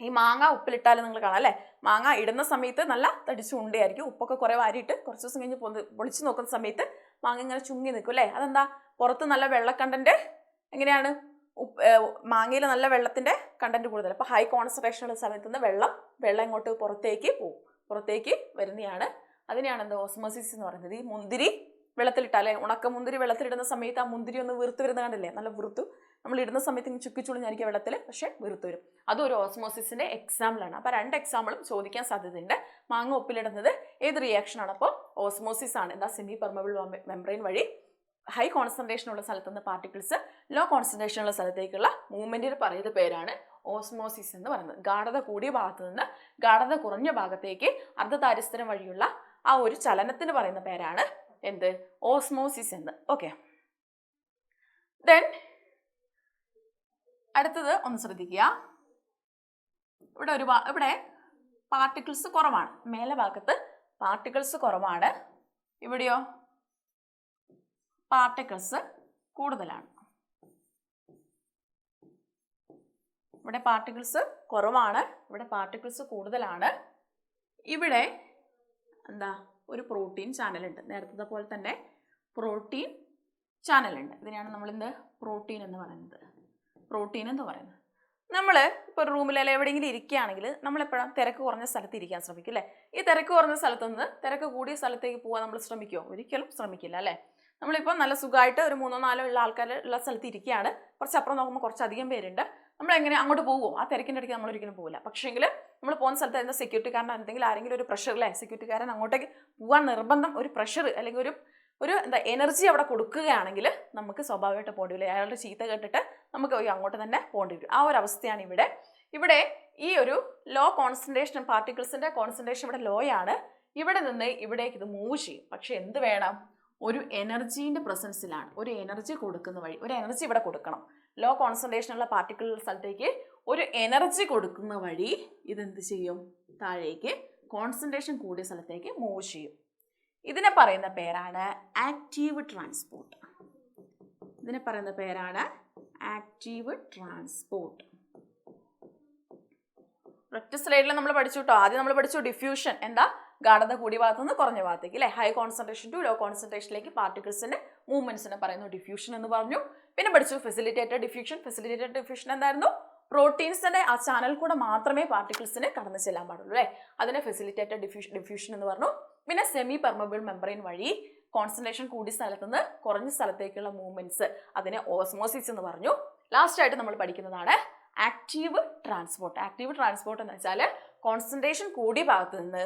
ഈ മാങ്ങ ഉപ്പിലിട്ടാലും നിങ്ങൾ കാണാം അല്ലേ? മാങ്ങ ഇടുന്ന സമയത്ത് നല്ല തടിച്ച് ഉണ്ടയായിരിക്കും. ഉപ്പൊക്കെ കുറേ വാരിയിട്ട് കുറച്ച് ദിവസം കഴിഞ്ഞ് പൊളിച്ച് നോക്കുന്ന സമയത്ത് മാങ്ങ ഇങ്ങനെ ചുങ്ങി നിൽക്കും അല്ലേ? അതെന്താ? പുറത്ത് നല്ല വെള്ള കണ്ടന്റ് എങ്ങനെയാണ്? മാങ്ങയിൽ നല്ല വെള്ളത്തിൻ്റെ കണ്ടന്റ് കൂടുതൽ. അപ്പോൾ ഹൈ കോൺസെൻട്രേഷൻ ഉള്ള സമയത്ത് നിന്ന് വെള്ളം ഇങ്ങോട്ട് പുറത്തേക്ക് പോകും, പുറത്തേക്ക് വരുന്നതാണ്. അതിനെയാണ് എന്താ ഓസ്മോസിസ് എന്ന് പറയുന്നത്. ഈ മുന്തിരി വെള്ളത്തിലിട്ടാലേ, ഉണക്ക മുന്തിരി വെള്ളത്തിലിടുന്ന സമയത്ത് ആ മുന്തിരി ഒന്ന് വീർത്ത് വരുന്ന കണ്ടല്ലേ? നല്ല വീർത്തു നമ്മൾ ഇടുന്ന സമയത്ത് ഇങ്ങനെ ചുക്കിച്ചുളിഞ്ഞായിരിക്കും വെള്ളത്തിൽ, പക്ഷേ വീർത്ത് വരും. അതും ഒരു ഓസ്മോസിസിൻ്റെ എക്സാമ്പിളാണ്. അപ്പോൾ 2 എക്സാമ്പിളും ചോദിക്കാൻ സാധ്യതയുണ്ട്. മാങ്ങ ഉപ്പിലിടുന്നത് ഏത് റിയാക്ഷനാണ്? അപ്പോൾ ഓസ്മോസിസ് ആണ്. എന്താ? സെമി പെർമബിൾ മെംബ്രെയിൻ വഴി ഹൈ കോൺസെൻട്രേഷൻ ഉള്ള സ്ഥലത്ത് നിന്ന് പാർട്ടിക്കിൾസ് ലോ കോൺസെൻട്രേഷൻ ഉള്ള സ്ഥലത്തേക്കുള്ള മൂവ്മെൻറ്റിന് പറയുന്ന പേരാണ് ഓസ്മോസിസ് എന്ന് പറയുന്നത്. ഗാഢത കൂടിയ ഭാഗത്ത് നിന്ന് ഗാഢത കുറഞ്ഞ ഭാഗത്തേക്ക് അർദ്ധതാരിസ്ഥനം വഴിയുള്ള ആ ഒരു ചലനത്തിന് പറയുന്ന പേരാണ് എന്ത്? ഓസ്മോസിസ് എന്ന്. ഓക്കെ, ദെൻ അടുത്തത് ഒന്ന് ശ്രദ്ധിക്കുക. ഇവിടെ പാർട്ടിക്കിൾസ് കുറവാണ്. മേലെ ഭാഗത്ത് പാർട്ടിക്കിൾസ് കുറവാണ്. ഇവിടെയോ പാർട്ടിക്കിൾസ് കൂടുതലാണ്. ഇവിടെ പാർട്ടിക്കിൾസ് കുറവാണ്, ഇവിടെ പാർട്ടിക്കിൾസ് കൂടുതലാണ്. ഇവിടെ ഒരു പ്രോട്ടീൻ ചാനൽ ഉണ്ട്. നേരത്തെ പോലെ തന്നെ പ്രോട്ടീൻ ചാനലുണ്ട്. ഇതിനെയാണ് നമ്മളിന്ന് പ്രോട്ടീൻ എന്ന് പറയുന്നത്. പ്രോട്ടീൻ എന്ന് പറയുന്നത് നമ്മൾ ഇപ്പോൾ ഒരു റൂമിൽ അല്ലെങ്കിൽ എവിടെയെങ്കിലും ഇരിക്കുകയാണെങ്കിൽ നമ്മളെപ്പോഴും തിരക്ക് കുറഞ്ഞ സ്ഥലത്ത് ഇരിക്കാൻ ശ്രമിക്കും അല്ലേ? ഈ തിരക്ക് കുറഞ്ഞ സ്ഥലത്ത് നിന്ന് തിരക്ക് കൂടിയ സ്ഥലത്തേക്ക് പോകാൻ നമ്മൾ ശ്രമിക്കുമോ? ഒരിക്കലും ശ്രമിക്കില്ല അല്ലേ? നമ്മളിപ്പോൾ നല്ല സുഖമായിട്ട് ഒരു 3-4 ഉള്ള ആൾക്കാർ ഉള്ള സ്ഥലത്ത് ഇരിക്കുകയാണ്, കുറച്ചപ്പുറം നോക്കുമ്പോൾ കുറച്ചധികം പേരുണ്ട്, നമ്മളെങ്ങനെ അങ്ങോട്ട് പോകുമോ? ആ തിരക്കിൻ്റെ ഇടയ്ക്ക് നമ്മളൊരിക്കലും പോകില്ല. പക്ഷേങ്കിൽ നമ്മൾ പോകുന്ന സ്ഥലത്ത് എന്താ സെക്യൂരിറ്റിക്കാരൻ എന്തെങ്കിലും ആരെങ്കിലും ഒരു പ്രഷർ അല്ലേ, സെക്യൂരിറ്റിക്കാരൻ അങ്ങോട്ടേക്ക് പോകാൻ നിർബന്ധം ഒരു പ്രഷർ അല്ലെങ്കിൽ ഒരു എന്താ എനർജി അവിടെ കൊടുക്കുകയാണെങ്കിൽ നമുക്ക് സ്വാഭാവികമായിട്ട് പോകേണ്ടി വരും. അയാളുടെ ചീത്ത കേട്ടിട്ട് നമുക്ക് അങ്ങോട്ട് തന്നെ പോകേണ്ടി വരും. ആ ഒരു അവസ്ഥയാണ് ഇവിടെ ഈ ഒരു ലോ കോൺസെൻട്രേഷൻ പാർട്ടിക്കിൾസിൻ്റെ കോൺസെൻട്രേഷൻ ഇവിടെ ലോ ആണ്. ഇവിടെ നിന്ന് ഇവിടേക്ക് ഇത് മൂവ് ചെയ്യും. പക്ഷെ എന്ത് വേണം? ഒരു എനർജീൻ്റെ പ്രസൻസിലാണ്. ഒരു എനർജി കൊടുക്കുന്ന വഴി ഒരു എനർജി ഇവിടെ കൊടുക്കണം. ലോ കോൺസെൻട്രേഷനുള്ള പാർട്ടിക്കിൾ സ്ഥലത്തേക്ക് ഒരു എനർജി കൊടുക്കുന്ന വഴി ഇതെന്ത് ചെയ്യും? താഴേക്ക് കോൺസെൻട്രേഷൻ കൂടിയ സ്ഥലത്തേക്ക് മൂവ് ചെയ്യും. ഇതിനെ പറയുന്ന പേരാണ് ആക്റ്റീവ് ട്രാൻസ്പോർട്ട്. ഇതിനെ പറയുന്ന പേരാണ് ആക്റ്റീവ് ട്രാൻസ്പോർട്ട്. ഒറ്റ സ്ലൈഡിൽ നമ്മൾ പഠിച്ചു കേട്ടോ. ആദ്യം നമ്മൾ പഠിച്ചു ഡിഫ്യൂഷൻ, എന്താ? ഗാഢത കൂടിയ ഭാഗത്തു നിന്ന് കുറഞ്ഞ ഭാഗത്തേക്ക് അല്ലേ? ഹൈ കോൺസെൻട്രേഷൻ ടു ലോ കോൺസെൻട്രേഷനിലേക്ക് പാർട്ടിക്കിൾസിന്റെ മൂവ്മെന്റ്സിനെ പറയുന്നു ഡിഫ്യൂഷൻ എന്ന് പറഞ്ഞു. പിന്നെ പഠിച്ചു ഫെസിലിറ്റേറ്റഡ് ഡിഫ്യൂഷൻ. ഫെസിലിറ്റേറ്റഡ് ഡിഫ്യൂഷൻ എന്തായിരുന്നു? പ്രോട്ടീൻസിന്റെ ആ ചാനൽ കൂടെ മാത്രമേ പാർട്ടിക്കിൾസിന് കടന്നു ചെല്ലാൻ പാടുള്ളൂ അല്ലേ? അതിനെ ഫെസിലിറ്റേറ്റഡ് ഡിഫ്യൂഷൻ എന്ന് പറഞ്ഞു. പിന്നെ സെമി പെർമബിൾ മെമ്പറൈൻ വഴി കോൺസെൻട്രേഷൻ കൂടിയ സ്ഥലത്ത് നിന്ന് കുറഞ്ഞ സ്ഥലത്തേക്കുള്ള മൂവ്മെന്റ്സ്, അതിനെ ഓസ്മോസിസ് എന്ന് പറഞ്ഞു. ലാസ്റ്റ് ആയിട്ട് നമ്മൾ പഠിക്കുന്നതാണ് ആക്റ്റീവ് ട്രാൻസ്പോർട്ട്. ആക്റ്റീവ് ട്രാൻസ്പോർട്ട് എന്ന് വെച്ചാൽ കോൺസെൻട്രേഷൻ കൂടിയ ഭാഗത്ത് നിന്ന്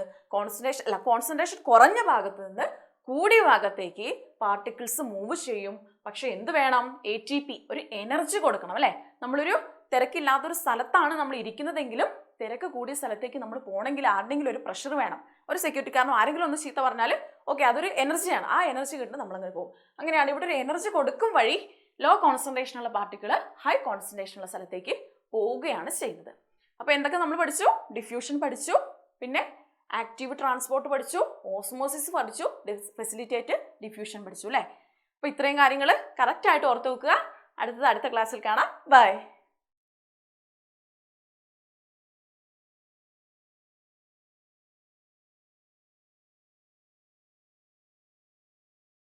കോൺസെൻട്രേഷൻ കുറഞ്ഞ ഭാഗത്ത് നിന്ന് കൂടിയ ഭാഗത്തേക്ക് പാർട്ടിക്കിൾസ് മൂവ് ചെയ്യും. പക്ഷെ എന്ത് വേണം? ATP, ഒരു എനർജി കൊടുക്കണം അല്ലേ? നമ്മളൊരു തിരക്കില്ലാത്തൊരു സ്ഥലത്താണ് നമ്മൾ ഇരിക്കുന്നതെങ്കിലും തിരക്ക് കൂടിയ സ്ഥലത്തേക്ക് നമ്മൾ പോകണമെങ്കിൽ ആരുടെങ്കിലും ഒരു പ്രഷർ വേണം. ഒരു സെക്യൂരിറ്റിക്കാരനോ ആരെങ്കിലും ഒന്ന് ചീത്ത പറഞ്ഞാൽ ഓക്കെ, അതൊരു എനർജിയാണ്. ആ എനർജി കിട്ടുന്നത് നമ്മളങ്ങനെ പോകും. അങ്ങനെയാണ് ഇവിടെ ഒരു എനർജി കൊടുക്കും വഴി ലോ കോൺസെൻട്രേഷനുള്ള പാർട്ടിക്കിൾ ഹൈ കോൺസെൻട്രേഷനുള്ള സ്ഥലത്തേക്ക് പോവുകയാണ് ചെയ്യുന്നത്. അപ്പോൾ എന്തൊക്കെ നമ്മൾ പഠിച്ചു? ഡിഫ്യൂഷൻ പഠിച്ചു, പിന്നെ ആക്റ്റീവ് ട്രാൻസ്പോർട്ട് പഠിച്ചു, ഓസ്മോസിസ് പഠിച്ചു, ഫെസിലിറ്റേറ്റ് ഡിഫ്യൂഷൻ പഠിച്ചു അല്ലേ? അപ്പോൾ ഇത്രയും കാര്യങ്ങൾ കറക്റ്റായിട്ട് ഓർത്ത് വെക്കുക. അടുത്ത ക്ലാസ്സിൽ കാണാം. ബൈ.